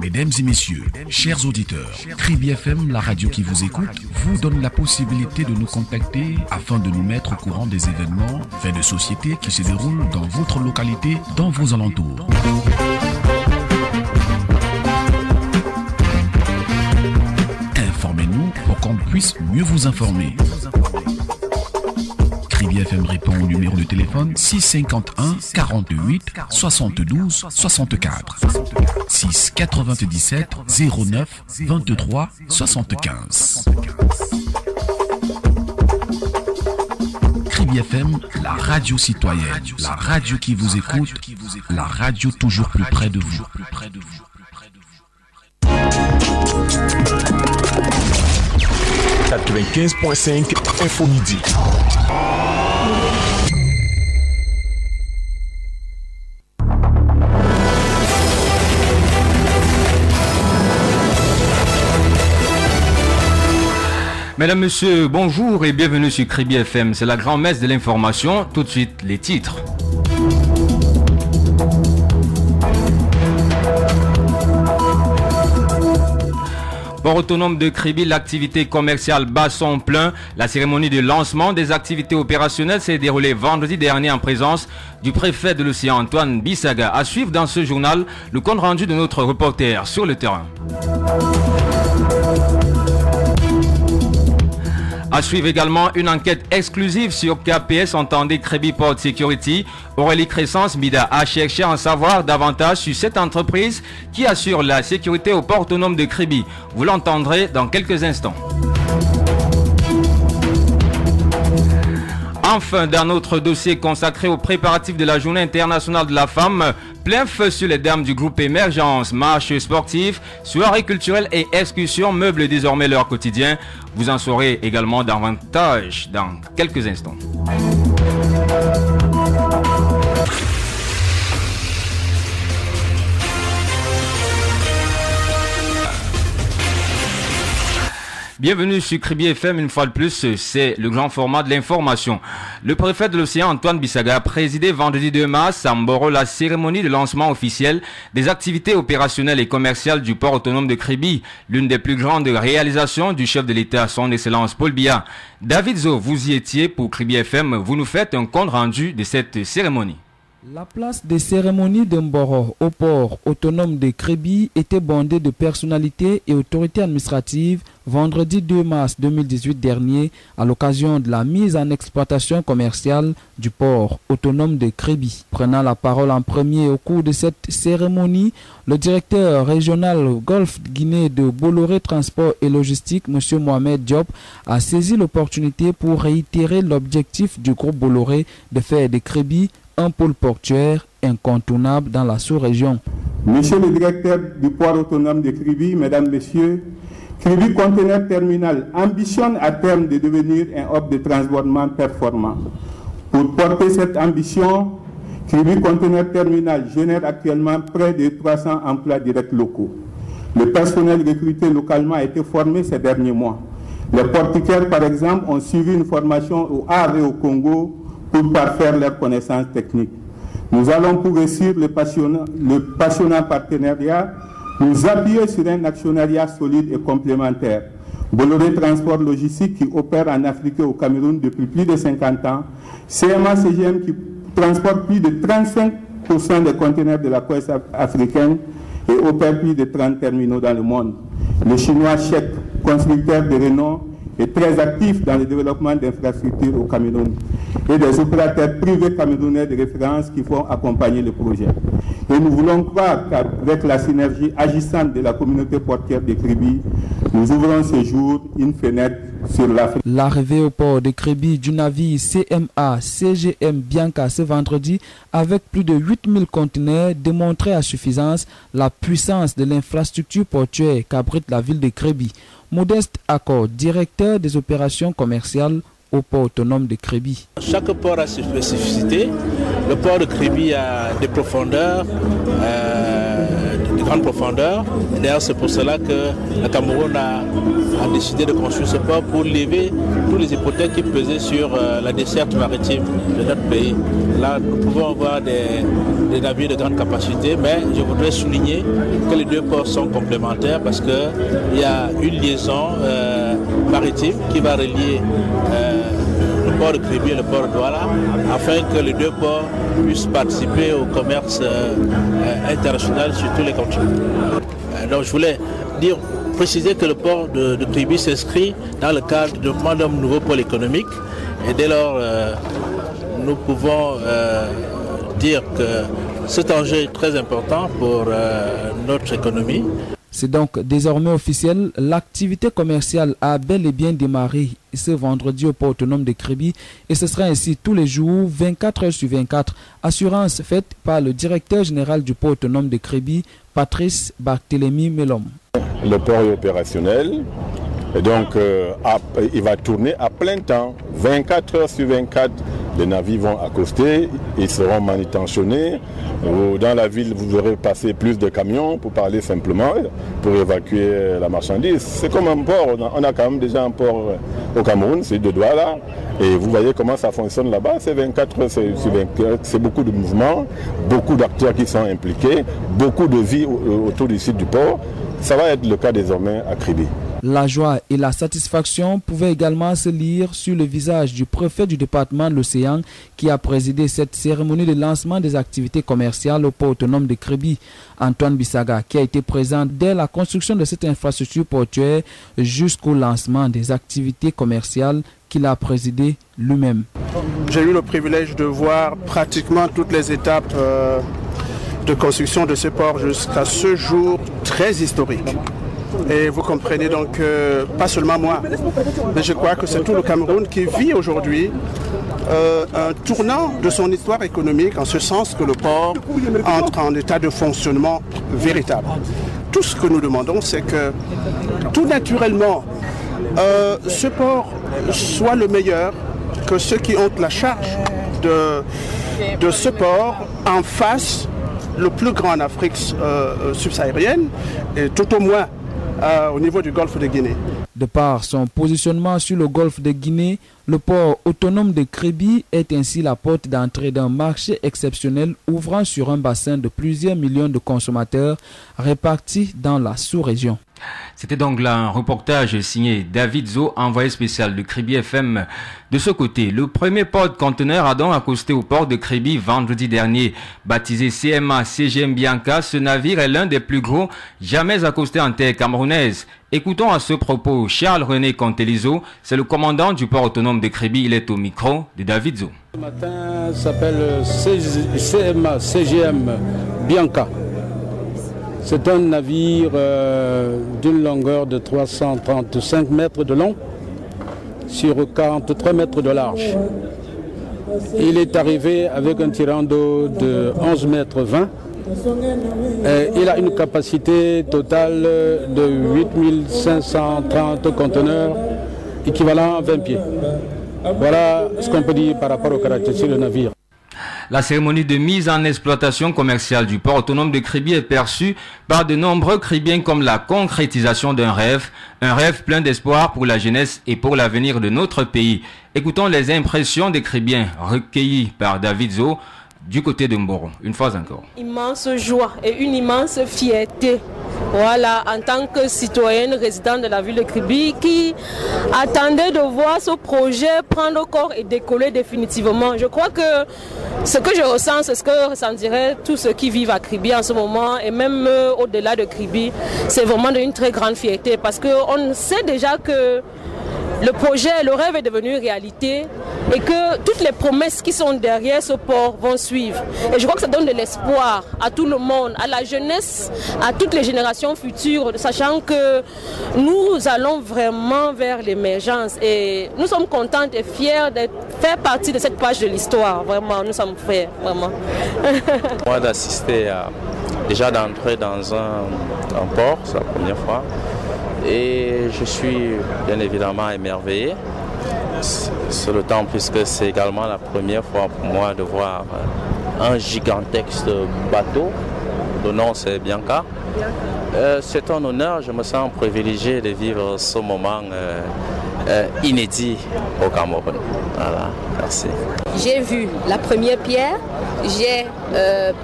Mesdames et messieurs, chers auditeurs, Kribi FM, la radio qui vous écoute, vous donne la possibilité de nous contacter afin de nous mettre au courant des événements, faits de société qui se déroulent dans votre localité, dans vos alentours. Informez-nous pour qu'on puisse mieux vous informer. Kribi FM répond au numéro de téléphone 651 48 72 64 6 97 09 23 75. Kribi FM, la radio citoyenne, la radio qui vous écoute, la radio toujours plus près de vous. 95.5 Info Midi. Mesdames, Messieurs, bonjour et bienvenue sur Kribi FM. C'est la grand-messe de l'information. Tout de suite, les titres. Port autonome de Kribi, l'activité commerciale bat son plein. La cérémonie de lancement des activités opérationnelles s'est déroulée vendredi dernier en présence du préfet de l'Océan Antoine Bissaga. À suivre dans ce journal le compte rendu de notre reporter sur le terrain. À suivre également une enquête exclusive sur KPS, entendez Kribi Port Security. Aurélie Crescence Mida a cherché à en savoir davantage sur cette entreprise qui assure la sécurité au port autonome de Kribi. Vous l'entendrez dans quelques instants. Enfin, dans notre dossier consacré aux préparatifs de la Journée internationale de la femme, plein feu sur les dames du groupe Émergence, marches sportives, soirées culturelles et excursions meublent désormais leur quotidien. Vous en saurez également davantage dans quelques instants. Bienvenue sur Kribi FM, une fois de plus, c'est le grand format de l'information. Le préfet de l'Océan Antoine Bissaga a présidé vendredi 2 mars à Mboro la cérémonie de lancement officiel des activités opérationnelles et commerciales du port autonome de Kribi, l'une des plus grandes réalisations du chef de l'État, son Excellence Paul Biya. David Zo, vous y étiez pour Kribi FM, vous nous faites un compte rendu de cette cérémonie. La place des cérémonies de Mboro au port autonome de Kribi était bondée de personnalités et autorités administratives vendredi 2 mars 2018 dernier à l'occasion de la mise en exploitation commerciale du port autonome de Kribi. Prenant la parole en premier au cours de cette cérémonie, le directeur régional Golfe Guinée de Bolloré Transport et Logistique, M. Mohamed Diop, a saisi l'opportunité pour réitérer l'objectif du groupe Bolloré de faire de Kribi un pôle portuaire incontournable dans la sous-région. Monsieur le directeur du port autonome de Kribi, mesdames, messieurs, Kribi Container Terminal ambitionne à terme de devenir un hub de transbordement performant. Pour porter cette ambition, Kribi Container Terminal génère actuellement près de 300 emplois directs locaux. Le personnel recruté localement a été formé ces derniers mois. Les portiquaires, par exemple, ont suivi une formation au Havre et au Congo pour parfaire leurs connaissances techniques. Nous allons, pour réussir le passionnant partenariat, nous appuyer sur un actionnariat solide et complémentaire. Bolloré Transport Logistique qui opère en Afrique et au Cameroun depuis plus de 50 ans, CMA CGM qui transporte plus de 35% des conteneurs de la côte africaine et opère plus de 30 terminaux dans le monde. Le chinois Chek, constructeur de renom, est très actif dans le développement d'infrastructures au Cameroun et des opérateurs privés camerounais de référence qui font accompagner le projet. Et nous voulons croire qu'avec la synergie agissante de la communauté portière de Kribi, nous ouvrons ce jour une fenêtre sur l'Afrique. L'arrivée au port de Kribi du navire CMA CGM Bianca ce vendredi avec plus de 8000 conteneurs démontrait à suffisance la puissance de l'infrastructure portuaire qu'abrite la ville de Kribi. Modeste Accord, directeur des opérations commerciales au port autonome de Kribi. Chaque port a ses spécificités. Le port de Kribi a des profondeurs, de grande profondeur. D'ailleurs, c'est pour cela que le Cameroun a décidé de construire ce port pour lever toutes les hypothèques qui pesaient sur la desserte maritime de notre pays. Là, nous pouvons avoir des navires de grande capacité, mais je voudrais souligner que les deux ports sont complémentaires parce qu'il y a une liaison maritime qui va relier le port de Kribi et le port de Douala, afin que les deux ports puissent participer au commerce international sur tous les continents. Donc je voulais préciser que le port de Kribi s'inscrit dans le cadre du développement d'un nouveau pôle économique, et dès lors nous pouvons dire que cet enjeu est très important pour notre économie. C'est donc désormais officiel, l'activité commerciale a bel et bien démarré ce vendredi au port autonome de Kribi et ce sera ainsi tous les jours, 24 heures sur 24. Assurance faite par le directeur général du port autonome de Kribi, Patrice Barthélémy Melom. Le port est opérationnel et donc il va tourner à plein temps, 24 heures sur 24. Les navires vont accoster, ils seront manutentionnés. Dans la ville, vous aurez passé plus de camions, pour parler simplement, pour évacuer la marchandise. C'est comme un port, on a quand même déjà un port au Cameroun, c'est de Douala. Et vous voyez comment ça fonctionne là-bas, c'est 24 heures sur 24, c'est beaucoup de mouvements, beaucoup d'acteurs qui sont impliqués, beaucoup de vie autour du site du port. Ça va être le cas désormais à Kribi. La joie et la satisfaction pouvaient également se lire sur le visage du préfet du département de l'Océan qui a présidé cette cérémonie de lancement des activités commerciales au port autonome de Kribi. Antoine Bissaga, qui a été présent dès la construction de cette infrastructure portuaire jusqu'au lancement des activités commerciales qu'il a présidé lui-même. J'ai eu le privilège de voir pratiquement toutes les étapes de construction de ce port jusqu'à ce jour très historique. Et vous comprenez donc, pas seulement moi, mais je crois que c'est tout le Cameroun qui vit aujourd'hui un tournant de son histoire économique, en ce sens que le port entre en état de fonctionnement véritable. Tout ce que nous demandons, c'est que tout naturellement, ce port soit le meilleur, que ceux qui ont la charge de ce port en fassent le plus grand en Afrique subsaharienne, et tout au moins au niveau du golfe de Guinée. De par son positionnement sur le golfe de Guinée, le port autonome de Kribi est ainsi la porte d'entrée d'un marché exceptionnel ouvrant sur un bassin de plusieurs millions de consommateurs répartis dans la sous-région. C'était donc là un reportage signé David Zo, envoyé spécial de Kribi FM. De ce côté, le premier porte-conteneur a donc accosté au port de Kribi vendredi dernier. Baptisé CMA CGM Bianca, ce navire est l'un des plus gros jamais accostés en terre camerounaise. Écoutons à ce propos Charles-René Contelizo, c'est le commandant du port autonome de Kribi. Il est au micro de David Zo. Ce matin s'appelle CMA CGM Bianca. C'est un navire d'une longueur de 335 mètres de long sur 43 mètres de large. Il est arrivé avec un tirant d'eau de 11 mètres 20. Il a une capacité totale de 8530 conteneurs, équivalent à 20 pieds. Voilà ce qu'on peut dire par rapport aux caractéristiques du navire. La cérémonie de mise en exploitation commerciale du port autonome de Kribi est perçue par de nombreux Kribiens comme la concrétisation d'un rêve, un rêve plein d'espoir pour la jeunesse et pour l'avenir de notre pays. Écoutons les impressions des Kribiens recueillies par David Zo du côté de Mboro, une fois encore. Immense joie et une immense fierté. Voilà, en tant que citoyenne résidente de la ville de Kribi qui attendait de voir ce projet prendre corps et décoller définitivement. Je crois que ce que je ressens, c'est ce que ressentiraient tous ceux qui vivent à Kribi en ce moment et même au-delà de Kribi. C'est vraiment une très grande fierté parce qu'on sait déjà que le projet, le rêve est devenu réalité et que toutes les promesses qui sont derrière ce port vont suivre. Et je crois que ça donne de l'espoir à tout le monde, à la jeunesse, à toutes les générations futures, sachant que nous allons vraiment vers l'émergence. Et nous sommes contents et fiers de faire partie de cette page de l'histoire. Vraiment, nous sommes fiers, vraiment. Moi d'assister déjà d'entrer dans un port, c'est la première fois. Et je suis bien évidemment émerveillé. C'est le temps puisque c'est également la première fois pour moi de voir un gigantesque bateau. Le nom c'est Bianca. C'est un honneur, je me sens privilégié de vivre ce moment inédit au Cameroun. Voilà, merci. J'ai vu la première pierre, j'ai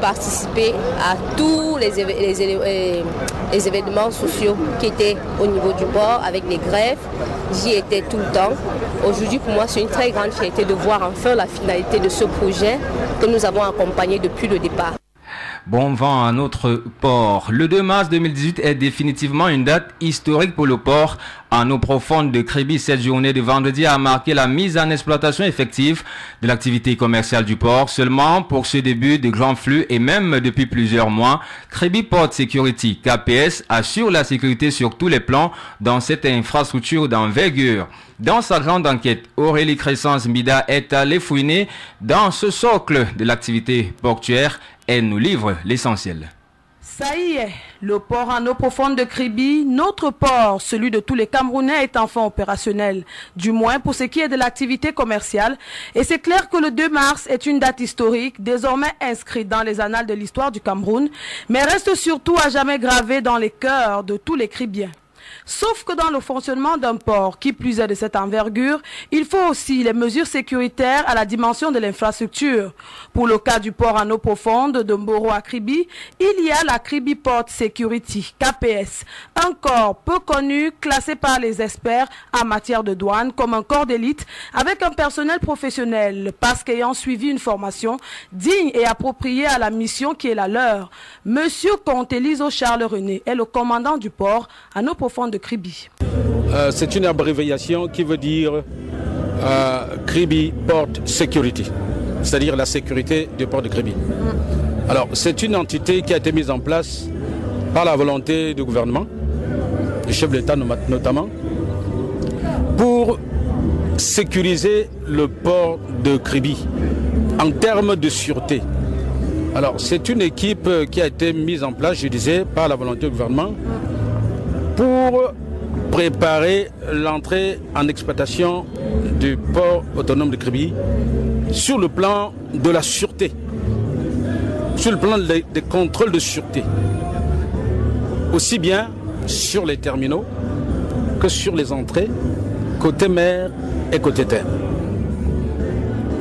participé à tous les événements sociaux qui étaient au niveau du port avec les greffes. J'y étais tout le temps. Aujourd'hui, pour moi, c'est une très grande fierté de voir enfin la finalité de ce projet que nous avons accompagné depuis le départ. Bon vent à notre port. Le 2 mars 2018 est définitivement une date historique pour le port en eau profonde de Kribi. Cette journée de vendredi a marqué la mise en exploitation effective de l'activité commerciale du port. Seulement pour ce début de grand flux et même depuis plusieurs mois, Kribi Port Security, KPS, assure la sécurité sur tous les plans dans cette infrastructure d'envergure. Dans sa grande enquête, Aurélie Crescence Mida est allée fouiner dans ce socle de l'activité portuaire. Elle nous livre l'essentiel. Ça y est, le port en eau profonde de Kribi, notre port, celui de tous les Camerounais, est enfin opérationnel. Du moins pour ce qui est de l'activité commerciale. Et c'est clair que le 2 mars est une date historique, désormais inscrite dans les annales de l'histoire du Cameroun, mais reste surtout à jamais gravée dans les cœurs de tous les Kribiens. Sauf que dans le fonctionnement d'un port, qui plus est de cette envergure, il faut aussi les mesures sécuritaires à la dimension de l'infrastructure. Pour le cas du port en eau profonde de Mboro à Kribi, il y a la Kribi Port Security, KPS, un corps peu connu, classé par les experts en matière de douane comme un corps d'élite, avec un personnel professionnel, parce qu'ayant suivi une formation digne et appropriée à la mission qui est la leur. Monsieur Comte-Eliso Charles René est le commandant du port en eau profonde de Kribi. C'est une abréviation qui veut dire Kribi Port Security, c'est-à-dire la sécurité du port de Kribi. Alors, c'est une entité qui a été mise en place par la volonté du gouvernement, du chef de l'État notamment, pour sécuriser le port de Kribi en termes de sûreté. Alors, c'est une équipe qui a été mise en place, je disais, par la volonté du gouvernement, pour préparer l'entrée en exploitation du port autonome de Kribi sur le plan de la sûreté, sur le plan des contrôles de sûreté, aussi bien sur les terminaux que sur les entrées, côté mer et côté terre.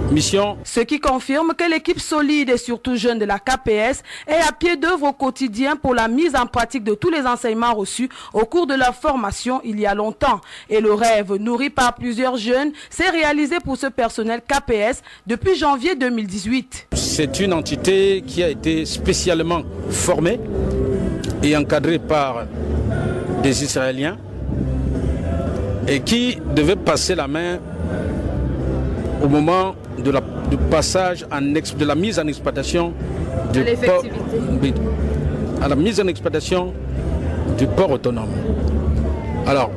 Mission. Ce qui confirme que l'équipe solide et surtout jeune de la KPS est à pied d'œuvre au quotidien pour la mise en pratique de tous les enseignements reçus au cours de leur formation il y a longtemps. Et le rêve nourri par plusieurs jeunes s'est réalisé pour ce personnel KPS depuis janvier 2018. C'est une entité qui a été spécialement formée et encadrée par des Israéliens et qui devait passer la main au moment du passage de la mise en exploitation du port, à la mise en exploitation du port autonome. Alors,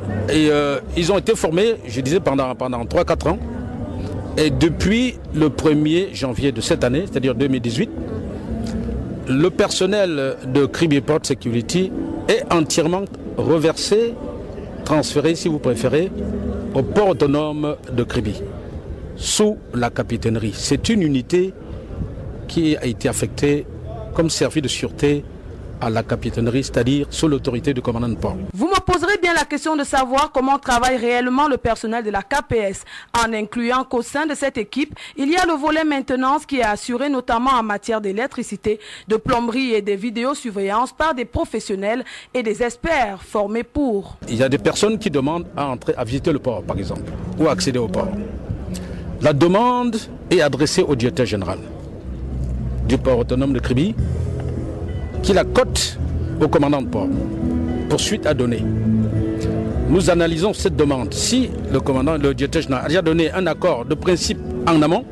ils ont été formés, je disais, pendant 3-4 ans. Et depuis le 1er janvier de cette année, c'est-à-dire 2018, le personnel de Kribi Port Security est entièrement reversé, transféré, si vous préférez, au port autonome de Kribi, sous la capitainerie. C'est une unité qui a été affectée comme service de sûreté à la capitainerie, c'est-à-dire sous l'autorité du commandant de port. Vous me poserez bien la question de savoir comment travaille réellement le personnel de la KPS, en incluant qu'au sein de cette équipe, il y a le volet maintenance qui est assuré notamment en matière d'électricité, de plomberie et de vidéosurveillance par des professionnels et des experts formés pour. Il y a des personnes qui demandent à entrer, à visiter le port, par exemple, ou à accéder au port. La demande est adressée au directeur général du port autonome de Kribi, qui la cote au commandant de port pour suite à donner. Nous analysons cette demande. Si le directeur général a déjà donné un accord de principe en amont,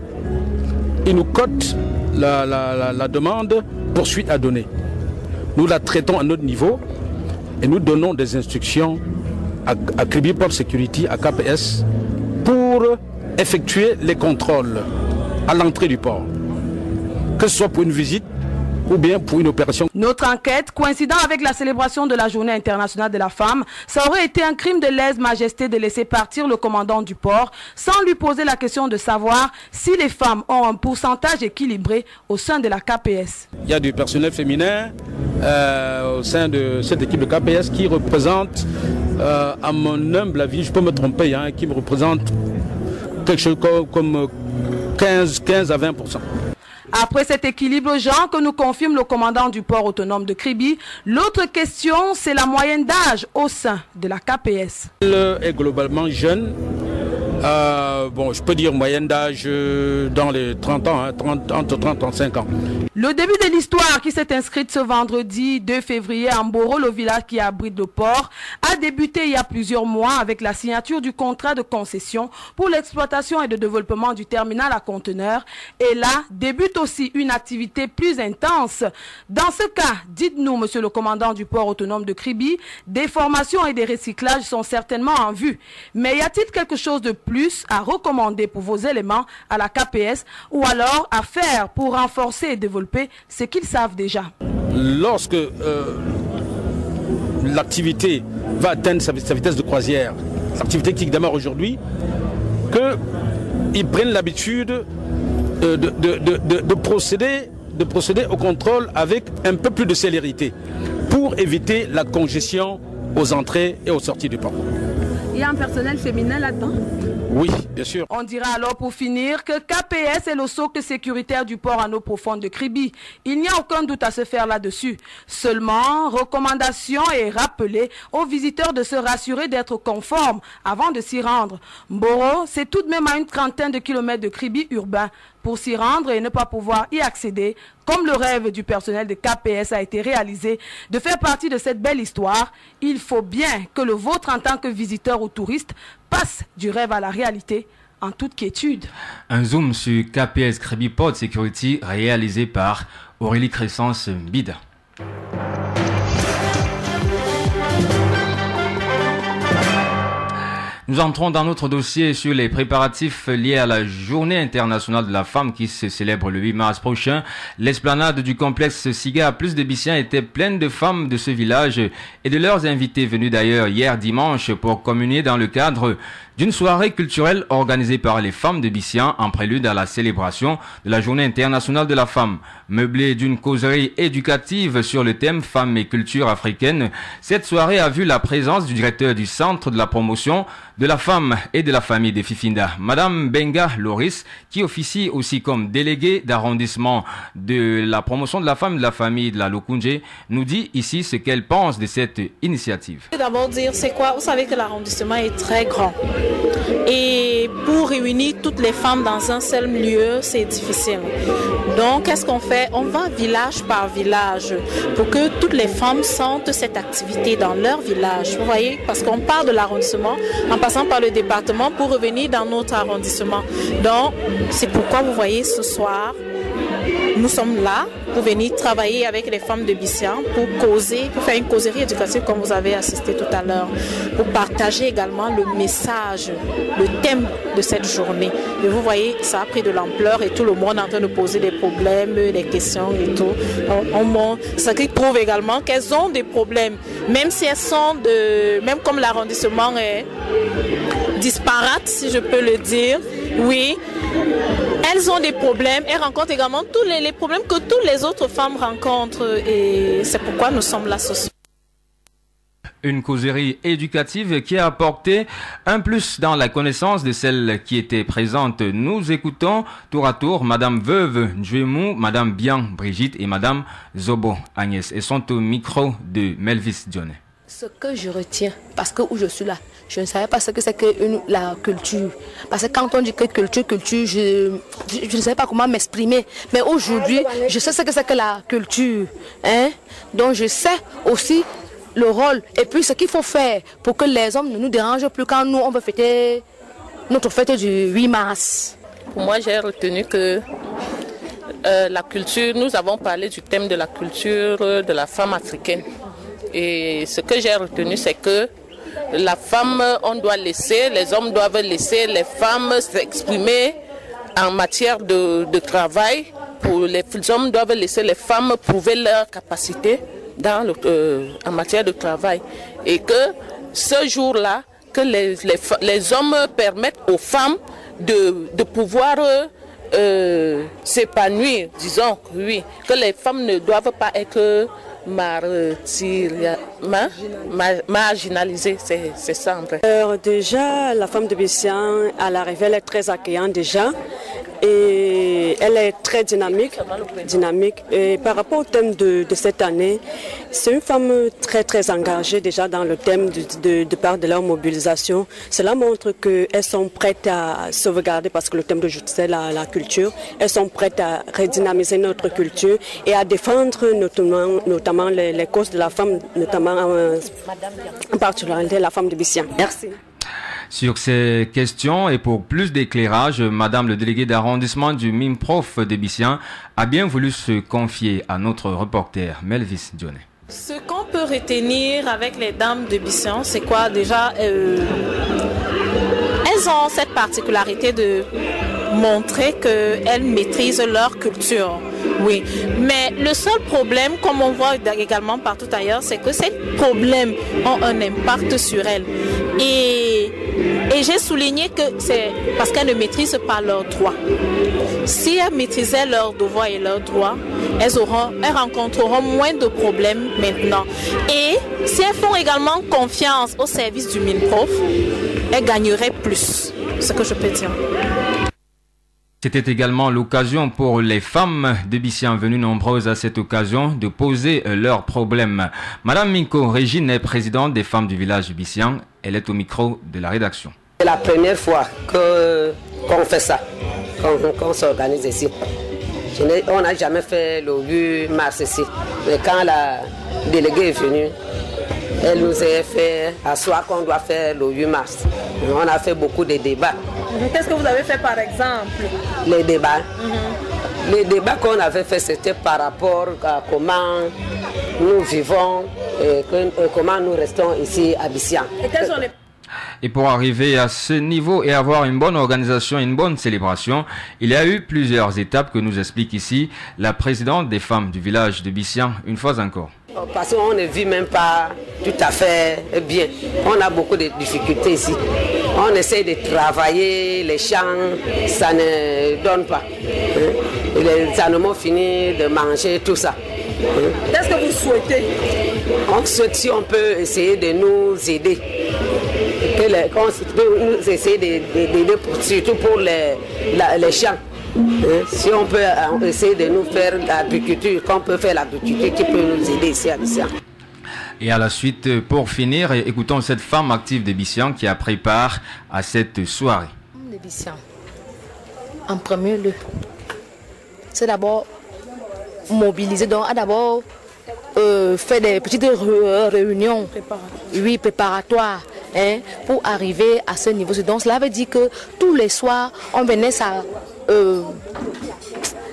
il nous cote la demande pour suite à donner. Nous la traitons à notre niveau et nous donnons des instructions à Kribi Port Security, à KPS, pour effectuer les contrôles à l'entrée du port, que ce soit pour une visite ou bien pour une opération. Notre enquête, coïncidant avec la célébration de la Journée internationale de la femme, ça aurait été un crime de lèse-majesté de laisser partir le commandant du port sans lui poser la question de savoir si les femmes ont un pourcentage équilibré au sein de la KPS. Il y a du personnel féminin au sein de cette équipe de KPS qui représente, à mon humble avis, je peux me tromper, hein, qui me représente quelque chose comme 15 à 20%. Après cet équilibre genre que nous confirme le commandant du port autonome de Kribi, l'autre question, c'est la moyenne d'âge au sein de la KPS. Elle est globalement jeune. Bon, je peux dire moyenne d'âge dans les 30 ans, hein, entre 30 et 35 ans. Le début de l'histoire qui s'est inscrite ce vendredi 2 février à Mboro, le village qui abrite le port, a débuté il y a plusieurs mois avec la signature du contrat de concession pour l'exploitation et le développement du terminal à conteneurs. Et là, débute aussi une activité plus intense. Dans ce cas, dites-nous, monsieur le commandant du port autonome de Kribi, des formations et des recyclages sont certainement en vue. Mais y a-t-il quelque chose de plus à recommander pour vos éléments à la KPS ou alors à faire pour renforcer et développer ce qu'ils savent déjà? Lorsque l'activité va atteindre sa vitesse de croisière, l'activité qui démarre aujourd'hui, qu'ils prennent l'habitude de procéder au contrôle avec un peu plus de célérité pour éviter la congestion aux entrées et aux sorties du port. Il y a un personnel féminin là-dedans? Oui, bien sûr. On dira alors pour finir que KPS est le socle sécuritaire du port en eau profonde de Kribi. Il n'y a aucun doute à se faire là-dessus. Seulement, recommandation est rappelée aux visiteurs de se rassurer d'être conformes avant de s'y rendre. Mboro, c'est tout de même à une trentaine de kilomètres de Kribi urbain. Pour s'y rendre et ne pas pouvoir y accéder, comme le rêve du personnel de KPS a été réalisé, de faire partie de cette belle histoire, il faut bien que le vôtre en tant que visiteur ou touriste passe du rêve à la réalité en toute quiétude. Un zoom sur KPS Kribi Port Security réalisé par Aurélie Crescence Bida. Nous entrons dans notre dossier sur les préparatifs liés à la Journée internationale de la femme qui se célèbre le 8 mars prochain. L'esplanade du complexe Siga plus de Bissiens était pleine de femmes de ce village et de leurs invités venus d'ailleurs hier dimanche pour communier dans le cadre d'une soirée culturelle organisée par les femmes de Bissiens en prélude à la célébration de la Journée internationale de la femme. Meublée d'une causerie éducative sur le thème femmes et culture africaine, cette soirée a vu la présence du directeur du centre de la promotion de la femme et de la famille de Fifinda, Madame Benga Loris, qui officie aussi comme déléguée d'arrondissement de la promotion de la femme et de la famille de la Lokunje, nous dit ici ce qu'elle pense de cette initiative. Je vais d'abord dire c'est quoi, vous savez que l'arrondissement est très grand et pour réunir toutes les femmes dans un seul lieu, c'est difficile. Donc qu'est-ce qu'on fait? On va village par village pour que toutes les femmes sentent cette activité dans leur village. Vous voyez, parce qu'on part de l'arrondissement en passant par le département pour revenir dans notre arrondissement. Donc c'est pourquoi vous voyez ce soir, nous sommes là pour venir travailler avec les femmes de Bissiens, pour causer, pour faire une causerie éducative comme vous avez assisté tout à l'heure, pour partager également le message, le thème de cette journée. Et vous voyez, ça a pris de l'ampleur et tout le monde est en train de poser des problèmes, des questions et tout. Ça qui prouve également qu'elles ont des problèmes, même si elles sont même comme l'arrondissement est disparate, si je peux le dire, oui. Elles ont des problèmes, elles rencontrent également tous les problèmes que toutes les autres femmes rencontrent et c'est pourquoi nous sommes là ce soir. Une causerie éducative qui a apporté un plus dans la connaissance de celles qui étaient présentes. Nous écoutons tour à tour Madame Veuve Njouemou, Madame Bian Brigitte et Madame Zobo Agnès. Elles sont au micro de Melvis Dionne. Ce que je retiens, parce que où je suis là, je ne savais pas ce que c'est que la culture. Parce que quand on dit que culture, je ne savais pas comment m'exprimer. Mais aujourd'hui, je sais ce que c'est que la culture. Hein? Donc je sais aussi le rôle et puis ce qu'il faut faire pour que les hommes ne nous dérangent plus quand nous, on veut fêter notre fête du 8 mars. Pour moi, j'ai retenu que la culture, nous avons parlé du thème de la culture de la femme africaine. Et ce que j'ai retenu, c'est que la femme, on doit laisser, les hommes doivent laisser les femmes s'exprimer en matière de travail les hommes doivent laisser les femmes prouver leur capacité en matière de travail. Et que ce jour-là, que les hommes permettent aux femmes de pouvoir s'épanouir, disons, oui, que les femmes ne doivent pas être marginalisées, c'est ça en vrai. Déjà, la femme de Bissian, à l'arrivée, elle est très accueillante déjà. Et elle est très dynamique. Et par rapport au thème de cette année, c'est une femme très très engagée déjà dans le thème de part de leur mobilisation. Cela montre qu'elles sont prêtes à sauvegarder, parce que le thème d'aujourd'hui c'est la culture. Elles sont prêtes à redynamiser notre culture et à défendre notamment les causes de la femme, notamment en particularité la femme de Bissian. Merci. Sur ces questions et pour plus d'éclairage, Madame le délégué d'arrondissement du MIMPROF de Bissian a bien voulu se confier à notre reporter Melvis Dionnet. Ce qu'on peut retenir avec les dames de Bissian, c'est quoi déjà elles ont cette particularité de montrer qu'elles maîtrisent leur culture. Oui, mais le seul problème, comme on voit également partout ailleurs, c'est que ces problèmes ont un impact sur elles. Et j'ai souligné que c'est parce qu'elles ne maîtrisent pas leurs droits. Si elles maîtrisaient leurs devoirs et leurs droits, elles rencontreront moins de problèmes maintenant. Et si elles font également confiance au service du MINPROF, elles gagneraient plus, ce que je peux dire. C'était également l'occasion pour les femmes de Bissian venues nombreuses à cette occasion de poser leurs problèmes. Madame Minko Régine est présidente des femmes du village de Bissian. Elle est au micro de la rédaction. C'est la première fois qu'on fait ça, qu'on s'organise ici. On n'a jamais fait le 8 mars ici. Mais quand la déléguée est venue, elle nous a fait asseoir qu'on doit faire le 8 mars. On a fait beaucoup de débats. Qu'est-ce que vous avez fait par exemple? Les débats. Les débats qu'on avait fait, c'était par rapport à comment nous vivons et comment nous restons ici à Bissian. Et quels sont les... Et pour arriver à ce niveau et avoir une bonne organisation et une bonne célébration, il y a eu plusieurs étapes que nous explique ici la présidente des femmes du village de Bissian, une fois encore. Parce qu'on ne vit même pas tout à fait bien. On a beaucoup de difficultés ici. On essaie de travailler, les champs, ça ne donne pas. Les animaux finissent de manger, tout ça. Qu'est-ce que vous souhaitez? On souhaite si on peut essayer de nous aider. Nous essayer d'aider surtout pour les champs. Si on peut essayer de nous faire l'agriculture, qu'on peut faire l'agriculture qui peut nous aider ici à Bissian. Et à la suite, pour finir, écoutons cette femme active de Bissian qui a pris part à cette soirée. De Bissian, en premier lieu, c'est d'abord mobiliser, donc d'abord faire des petites réunions préparatoires. Pour arriver à ce niveau. Donc cela veut dire que tous les soirs, on venait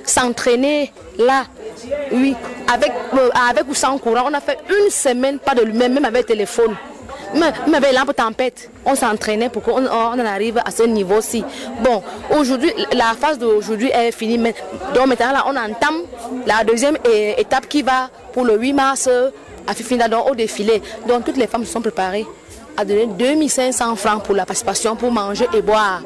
s'entraîner là. Oui, avec ou sans courant. On a fait une semaine, pas de lumière, même avec téléphone. Même avec lampe tempête, on s'entraînait pour qu'on en arrive à ce niveau-ci. Bon, aujourd'hui, la phase d'aujourd'hui est finie. Donc maintenant, là, on entame la deuxième étape qui va pour le 8 mars à Fifina, donc au défilé. Donc toutes les femmes se sont préparées à donner 2500 francs pour la participation, pour manger et boire.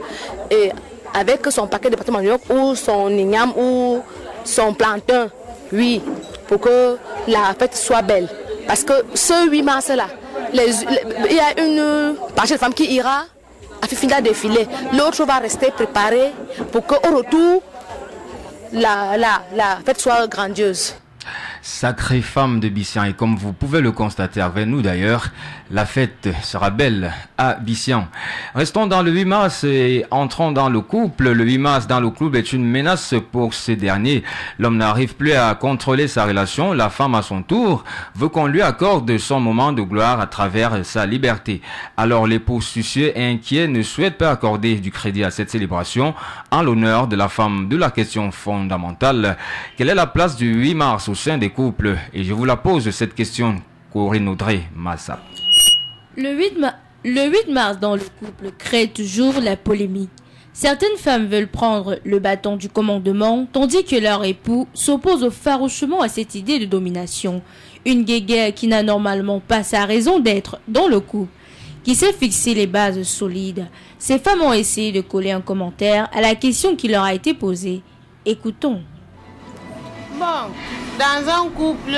Et avec son paquet de pâtes manioc ou son igname ou son plantain, oui, pour que la fête soit belle. Parce que ce 8 mars-là, il y a une partie de femmes qui ira à Fifina défiler. L'autre va rester préparée pour qu'au retour, la fête soit grandiose. Sacrée femme de Bissian, et comme vous pouvez le constater avec nous d'ailleurs, la fête sera belle à Bissian. Restons dans le 8 mars et entrons dans le couple. Le 8 mars dans le couple est une menace pour ce dernier. L'homme n'arrive plus à contrôler sa relation. La femme à son tour veut qu'on lui accorde son moment de gloire à travers sa liberté. Alors l'époux soucieux et inquiet ne souhaite pas accorder du crédit à cette célébration en l'honneur de la femme. De la question fondamentale, quelle est la place du 8 mars au sein des couples? Et je vous la pose cette question, Corinne Audrey Massa. Le 8 mars dans le couple crée toujours la polémique. Certaines femmes veulent prendre le bâton du commandement, tandis que leur époux s'oppose farouchement à cette idée de domination. Une guéguerre qui n'a normalement pas sa raison d'être dans le couple, qui s'est fixé les bases solides. Ces femmes ont essayé de coller un commentaire à la question qui leur a été posée. Écoutons. Bon, dans un couple,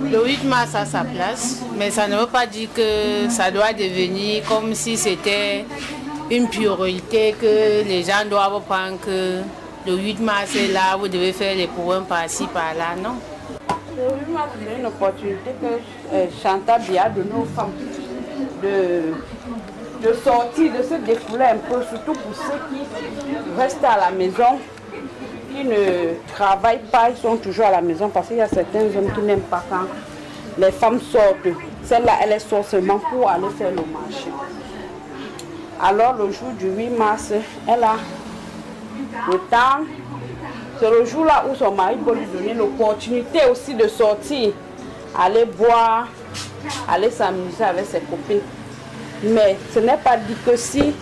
le 8 mars a sa place, mais ça ne veut pas dire que ça doit devenir comme si c'était une priorité que les gens doivent prendre que le 8 mars est là, vous devez faire les poèmes par-ci, par-là, non. Le 8 mars, c'est une opportunité que Chantal a donné aux femmes de sortir, de se défouler un peu, surtout pour ceux qui restent à la maison, qui ne travaillent pas, ils sont toujours à la maison parce qu'il y a certains hommes qui n'aiment pas quand les femmes sortent. Celle-là, elle sort seulement pour aller faire le marché. Alors le jour du 8 mars, elle a le temps. C'est le jour-là où son mari peut lui donner l'opportunité aussi de sortir, aller boire, aller s'amuser avec ses copines. Mais ce n'est pas dit que si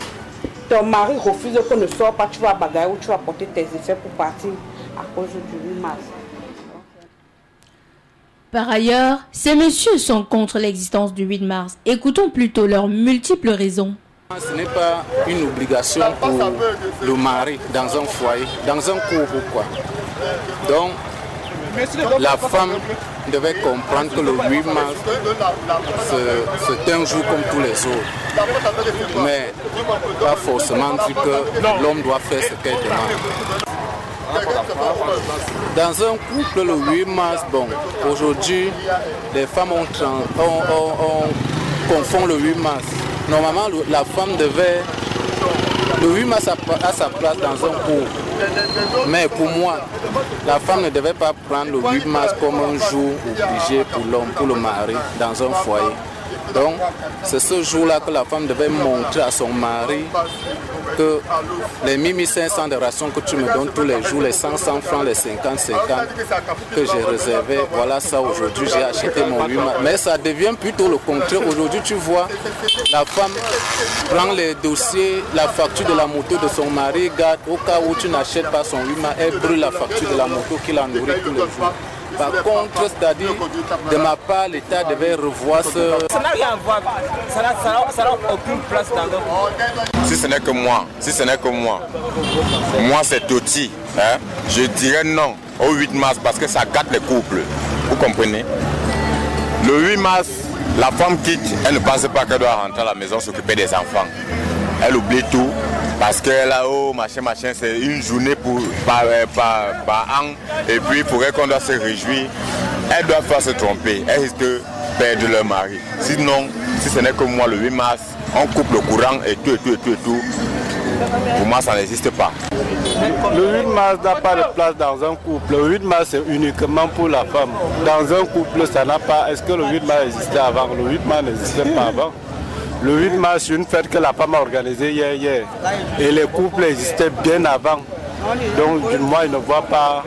ton mari refuse qu'on ne sort pas, tu vas bagarrer ou tu vas porter tes effets pour partir à cause du 8 mars. Par ailleurs, ces messieurs sont contre l'existence du 8 mars. Écoutons plutôt leurs multiples raisons. Ce n'est pas une obligation pour le mari dans un foyer, dans un couple quoi. Donc, la femme devait comprendre que le 8 mars, c'est un jour comme tous les autres. Mais pas forcément dire que l'homme doit faire ce qu'elle demande. Dans un couple, le 8 mars, bon, aujourd'hui, les femmes confond le 8 mars. Normalement, la femme devait... Le 8 mars a sa place dans un couple. Mais pour moi, la femme ne devait pas prendre le 8 mars comme un jour obligé pour l'homme, pour le mari, dans un foyer. Donc, c'est ce jour-là que la femme devait montrer à son mari que les 1500 de rations que tu me donnes tous les jours, les 100 francs, les 50 que j'ai réservés, voilà ça aujourd'hui, j'ai acheté mon 8 mars. Mais ça devient plutôt le contraire. Aujourd'hui, tu vois, la femme prend les dossiers, la facture de la moto de son mari, garde au cas où tu n'achètes pas son 8 mars, elle brûle la facture de la moto qu'il a nourri tous les jours. Par contre, c'est-à-dire, de ma part, l'État devait revoir ce... Ça n'a rien à voir, ça n'a aucune place dans le monde. Si ce n'est que moi, moi c'est Toti, hein, je dirais non au 8 mars parce que ça gâte les couples, vous comprenez? Le 8 mars, la femme quitte, elle ne pense pas qu'elle doit rentrer à la maison s'occuper des enfants. Elle oublie tout. Parce que là-haut, machin, c'est une journée par an. Et puis, il faudrait qu'on doit se réjouir. Elles doivent pas se tromper. Elles risquent de perdre leur mari. Sinon, si ce n'est que moi, le 8 mars, on coupe le courant et tout. Pour moi, ça n'existe pas. Le 8 mars n'a pas de place dans un couple. Le 8 mars, c'est uniquement pour la femme. Dans un couple, ça n'a pas... Est-ce que le 8 mars existait avant? Le 8 mars n'existait pas avant. Le 8 mars, c'est une fête que la femme a organisée hier. Et les couples existaient bien avant. Donc, du moins, ils ne voient pas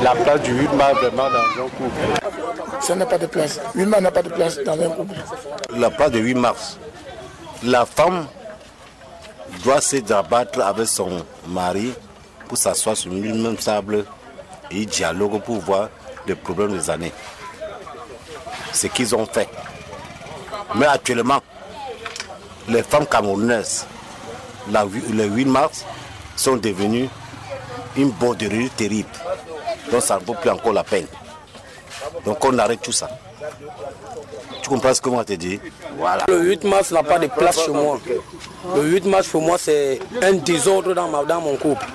la place du 8 mars vraiment dans un couple. Ça n'a pas de place. 8 mars n'a pas de place dans un couple. La place du 8 mars, la femme doit se débattre avec son mari pour s'asseoir sur le même sable et dialoguer pour voir les problèmes des années. Ce qu'ils ont fait. Mais actuellement, les femmes camerounaises, le 8 mars, sont devenues une borderie terrible. Donc ça ne vaut plus encore la peine. Donc on arrête tout ça. Tu comprends ce que moi te dis? Voilà. Le 8 mars n'a pas de place chez moi. Le 8 mars pour moi c'est un désordre dans mon couple.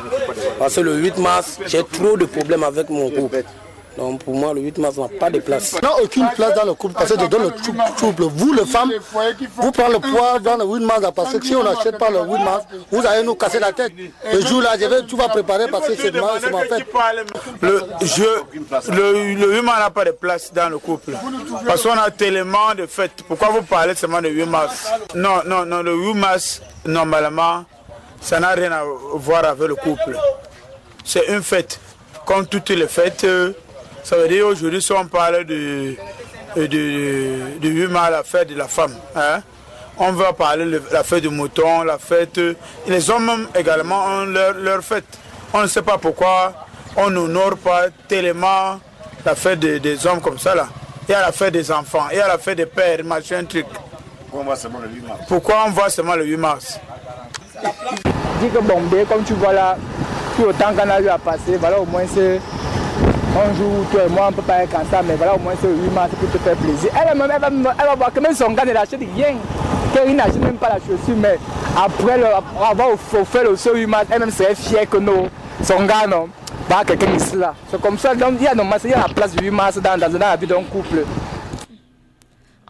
Parce que le 8 mars, j'ai trop de problèmes avec mon couple. Donc pour moi, le 8 mars n'a pas de place. Il n'y a aucune place dans le couple parce que dans le couple, vous les femmes, vous prenez le poids dans le 8 mars parce que si on n'achète pas le 8 mars, vous allez nous casser la tête. Le jour là, tu vas préparer parce que c'est ma fête. Le 8 mars n'a pas de place dans le couple parce qu'on a tellement de fêtes. Pourquoi vous parlez seulement de 8 mars? Non, le 8 mars, normalement, ça n'a rien à voir avec le couple. C'est une fête. Comme toutes les fêtes, ça veut dire aujourd'hui, si on parle de 8 mars, la fête de la femme, hein, On va parler de la fête du mouton, la fête... Les hommes même également ont leur fête. On ne sait pas pourquoi on n'honore pas tellement la fête des hommes comme ça là. Il y a la fête des enfants, il y a la fête des pères, machin truc. Pourquoi on voit seulement le 8 mars? Pourquoi on voit seulement le 8 mars? Dis que Bombay, comme tu vois là, tout le temps qu'on a eu à passer, voilà au moins c'est... Un jour, toi et moi, on ne peut pas être comme ça, mais voilà, au moins c'est le 8 mars pour te faire plaisir. Elle va voir que même son gars ne l'achète rien, qu'elle n'achète même pas la chaussure, mais après avoir offert le 8 mars, elle-même serait fière que son gars, non, pas quelqu'un ici là. C'est comme ça, donc il y a la place du 8 mars dans la vie d'un couple.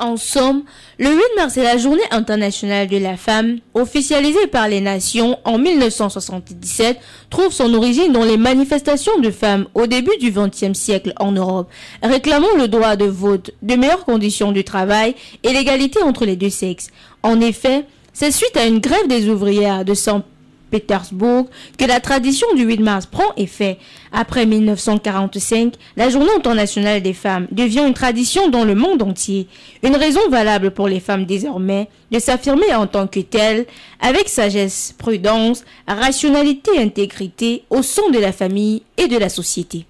En somme, le 8 mars est la journée internationale de la femme, officialisée par les nations en 1977, trouve son origine dans les manifestations de femmes au début du XXe siècle en Europe, réclamant le droit de vote, de meilleures conditions de travail et l'égalité entre les deux sexes. En effet, c'est suite à une grève des ouvrières de Saint-Pétersbourg que la tradition du 8 mars prend effet. Après 1945, la Journée internationale des femmes devient une tradition dans le monde entier. Une raison valable pour les femmes désormais de s'affirmer en tant que telles, avec sagesse, prudence, rationalité et intégrité au sein de la famille et de la société.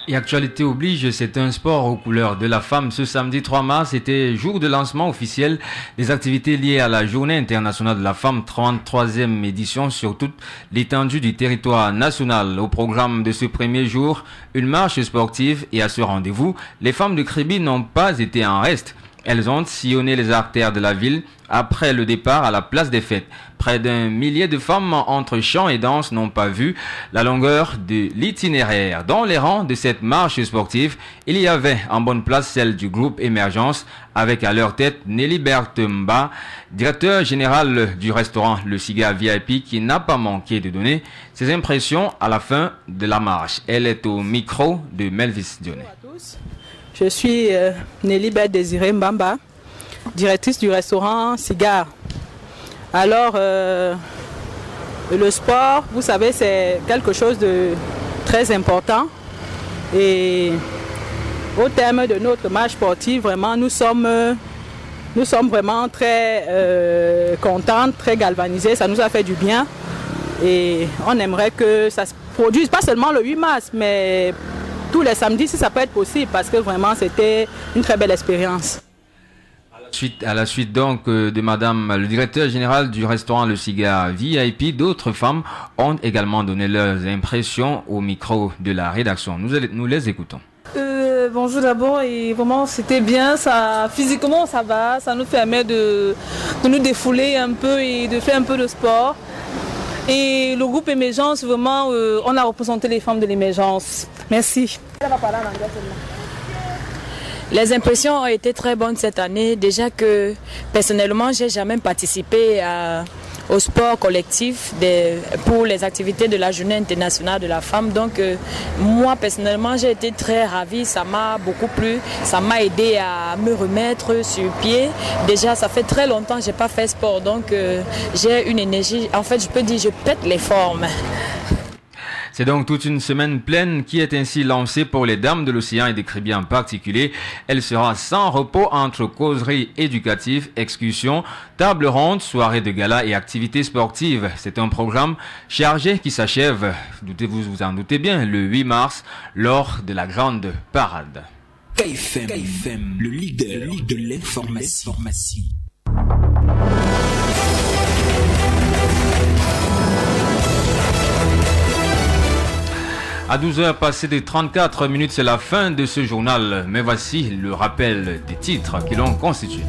Et actualité oblige, c'est un sport aux couleurs de la femme. Ce samedi 3 mars était jour de lancement officiel des activités liées à la Journée internationale de la femme, 33e édition sur toute l'étendue du territoire national. Au programme de ce premier jour, une marche sportive et à ce rendez-vous, les femmes de Kribi n'ont pas été en reste. Elles ont sillonné les artères de la ville après le départ à la place des fêtes. Près d'un millier de femmes entre chant et danse n'ont pas vu la longueur de l'itinéraire. Dans les rangs de cette marche sportive, il y avait en bonne place celle du groupe Émergence, avec à leur tête Nelly Bertemba, directeur général du restaurant Le Cigare VIP, qui n'a pas manqué de donner ses impressions à la fin de la marche. Elle est au micro de Melvis Dionné. Je suis Nelly Désiré Mbamba, directrice du restaurant Cigare. Alors, le sport, vous savez, c'est quelque chose de très important. Et au terme de notre marche sportive, vraiment, nous sommes vraiment très contentes, très galvanisées. Ça nous a fait du bien. Et on aimerait que ça se produise, pas seulement le 8 mars, mais tous les samedis, si ça peut être possible, parce que vraiment, c'était une très belle expérience. À la suite donc de Madame le directeur général du restaurant Le Cigare VIP, d'autres femmes ont également donné leurs impressions au micro de la rédaction. Nous les écoutons. Bonjour d'abord, et vraiment c'était bien, physiquement ça va, ça nous permet de nous défouler un peu et de faire un peu de sport. Et le groupe Émergence, vraiment, on a représenté les femmes de l'Émergence. Merci. Les impressions ont été très bonnes cette année. Déjà que personnellement, j'ai jamais participé au sport collectif pour les activités de la Journée internationale de la femme. Donc moi personnellement, j'ai été très ravie. Ça m'a beaucoup plu. Ça m'a aidé à me remettre sur pied. Déjà, ça fait très longtemps que j'ai pas fait sport. Donc j'ai une énergie. En fait, je peux dire, je pète les formes. C'est donc toute une semaine pleine qui est ainsi lancée pour les dames de l'océan et des Kribi en particulier. Elle sera sans repos entre causeries éducatives, excursions, tables rondes, soirées de gala et activités sportives. C'est un programme chargé qui s'achève, vous vous en doutez bien, le 8 mars lors de la grande parade. KFM, le leader de l'information. À 12h passées de 34 minutes, c'est la fin de ce journal. Mais voici le rappel des titres qui l'ont constitué.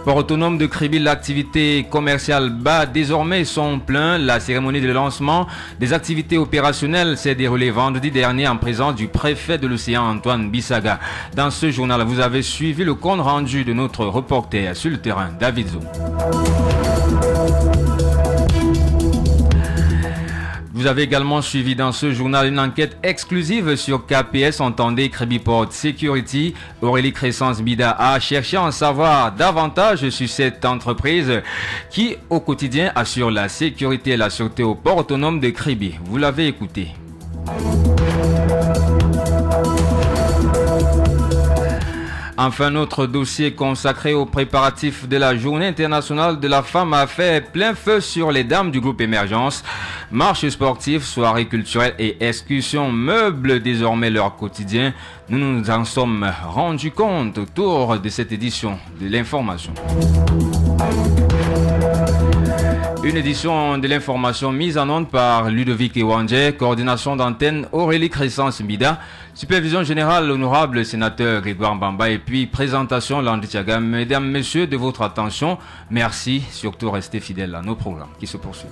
Port autonome de Kribi, l'activité commerciale bat désormais son plein. La cérémonie de lancement des activités opérationnelles s'est déroulée vendredi dernier en présence du préfet de l'océan Antoine Bissaga. Dans ce journal, vous avez suivi le compte rendu de notre reporter sur le terrain, David Zou. Vous avez également suivi dans ce journal une enquête exclusive sur KPS, entendez Kribi Port Security. Aurélie Crescence Bida a cherché à en savoir davantage sur cette entreprise qui au quotidien assure la sécurité et la sûreté au port autonome de Kribi. Vous l'avez écouté. Enfin, notre dossier consacré aux préparatifs de la Journée internationale de la femme a fait plein feu sur les dames du groupe Émergence. Marches sportives, soirées culturelles et excursions meublent désormais leur quotidien. Nous nous en sommes rendus compte autour de cette édition de l'information. Une édition de l'information mise en onde par Ludovic Ewandje, coordination d'antenne Aurélie Crescence Mbida, supervision générale l'honorable sénateur Grégoire Mbamba et puis présentation Landry Tiaga. Mesdames, messieurs, de votre attention, merci. Surtout restez fidèles à nos programmes qui se poursuivent.